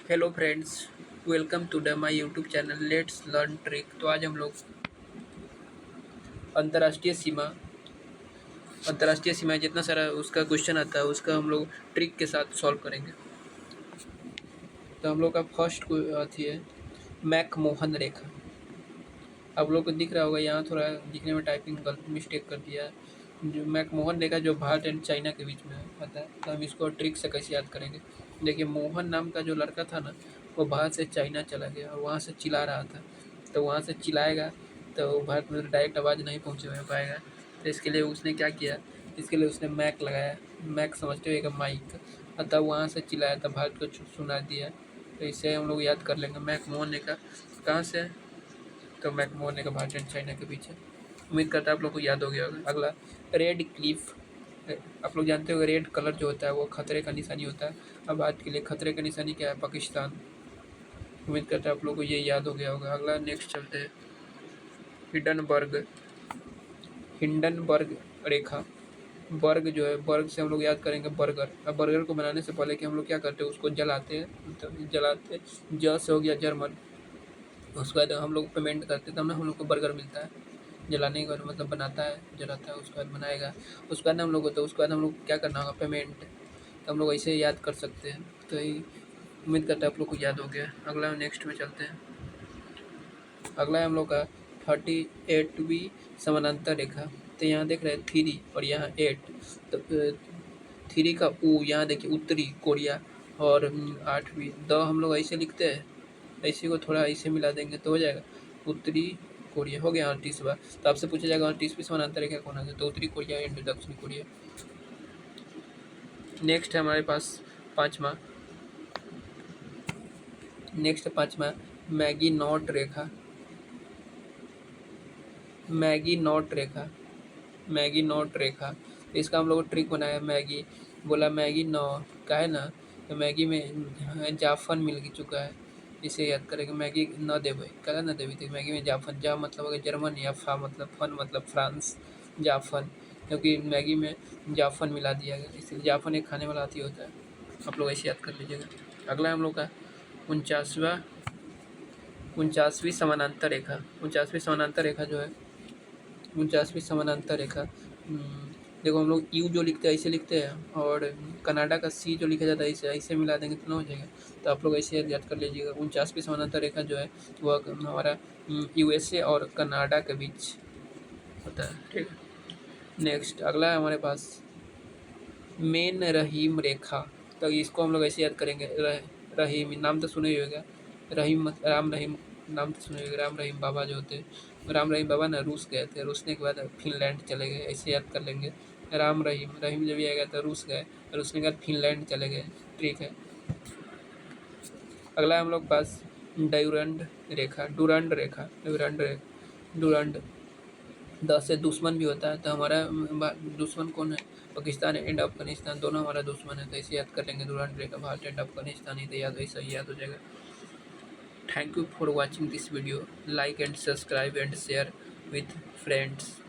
Hello friends, welcome to the my YouTube channel let's learn trick. तो आज हम लोग अंतर्राष्ट्रीय सीमा अंतर्राष्ट्रीय सीमा जितना सारा उसका क्वेश्चन आता है उसका हम लोग ट्रिक के साथ सॉल्व करेंगे। तो हम लोग का फर्स्ट अथी है मैकमोहन रेखा। आप लोग को दिख रहा होगा, यहाँ थोड़ा दिखने में टाइपिंग गलत मिस्टेक कर दिया है। जो मैकमोहन रेखा जो भारत एंड चाइना के बीच में आता है, तो हम इसको ट्रिक से कैसे याद करेंगे। देखिए, मोहन नाम का जो लड़का था ना, वो भारत से चाइना चला गया और वहाँ से चिल्ला रहा था। तो वहाँ से चिल्लाएगा तो भारत में डायरेक्ट आवाज़ नहीं पहुँच पाएगा। तो इसके लिए उसने क्या किया, इसके लिए उसने मैक लगाया। मैक समझते हो, एक माइक। तब वहाँ से चिल्लाया तब भारत को सुना दिया। तो इसे हम लोग याद कर लेंगे मैकमोहन रेखा कहाँ से है। तो मैकमोहन का भारत एंड चाइना के बीच है। उम्मीद करता है आप लोग को याद हो गया होगा। अगला रेड क्लिफ। आप लोग जानते हो रेड कलर जो होता है वो खतरे का निशानी होता है। अब आज के लिए खतरे का निशानी क्या है? पाकिस्तान। उम्मीद करता है आप लोग को ये याद हो गया होगा। अगला नेक्स्ट चलते हैं हिडनबर्ग। हिंडनबर्ग रेखा। बर्ग जो है, बर्ग से हम लोग याद करेंगे बर्गर। अब बर्गर को बनाने से पहले कि हम लोग क्या करते हैं, उसको जलाते हैं। तो जलाते ज से हो गया जर्मन। उसके बाद हम लोग पेमेंट करते हैं तब ना हम लोग को बर्गर मिलता है। जलाने के बाद मतलब बनाता है, जलाता है, उसके बाद बनाएगा। उसके बाद हम लोग होता है, उसके बाद हम लोग क्या करना होगा, पेमेंट। तो हम लोग ऐसे ही याद कर सकते हैं। तो ये उम्मीद करता है आप लोग को याद हो गया। अगला नेक्स्ट में चलते हैं। अगला है हम लोग का 38वीं समानांतर रेखा। तो यहाँ देख रहे हैं 3 और यहाँ 8। तो 3 का ऊ यहाँ देखिए उत्तरी कोरिया, और 8वीं द हम लोग ऐसे लिखते हैं। ऐसे को थोड़ा ऐसे मिला देंगे तो हो जाएगा उत्तरी कोरिया। हो गया 38वां। तो आपसे पूछा जाएगा 38वीं समानांतर रेखा कौन है, तो उत्तरी कोरिया एंड दक्षिणी कोरिया। नेक्स्ट है हमारे पास पाँचवा। नेक्स्ट 5वां मैगी नॉट रेखा। मैगी नॉट रेखा। मैगी नॉट रेखा। तो इसका हम लोग ट्रिक बनाया। मैगी बोला मैगी नौ का है ना, तो मैगी में जाफन मिल चुका है। इसे याद करेंगे। मैगी न देवे कला न देवी थी, मैगी में जाफन। जा मतलब होगा जर्मन, या फा मतलब फन मतलब फ्रांस। जाफन, क्योंकि मैगी में जाफन मिला दिया गया, इसलिए जाफन एक खाने वाला आती होता है। आप लोग ऐसे याद कर लीजिएगा। अगला हम लोग का 49वीं समानांतर रेखा। 49वीं समानांतर रेखा जो है, 49वीं समानांतर रेखा। देखो, हम लोग यू जो लिखते हैं ऐसे लिखते हैं, और कनाडा का सी जो लिखा जाता है ऐसे ऐसे मिला देंगे तो ना हो जाएगा। तो आप लोग ऐसे याद कर लीजिएगा। 49वीं समानांतर रेखा जो है वह हमारा यूएसए और कनाडा के बीच होता है। ठीक है। नेक्स्ट अगला है हमारे पास मेन रहीम रेखा। तो इसको हम लोग ऐसे याद करेंगे। रहीम नाम तो सुने ही होगा। रहीम राम रहीम नाम तो सुने होगा। राम रहीम बाबा जो होते हैं, राम रहीम बाबा ना रूस गए थे, रूसने के बाद फिनलैंड चले गए, ऐसे याद कर लेंगे। राम रहीम रहीम जब भी आएगा तो रूस गए, और उसने के बाद फिनलैंड चले गए। ठीक है। अगला हम लोग पास डयूरंड रेखा। डूरंड रेखा। डूरंड द से दुश्मन भी होता है। तो हमारा दुश्मन कौन है? पाकिस्तान एंड अफगानिस्तान, दोनों हमारा दुश्मन है। तो ऐसे याद कर लेंगे डूरंड रेखा भारत एंड अफगानिस्तान ही, तो याद ऐसा ही याद हो जाएगा। Thank you for watching this video. Like and subscribe and share with friends.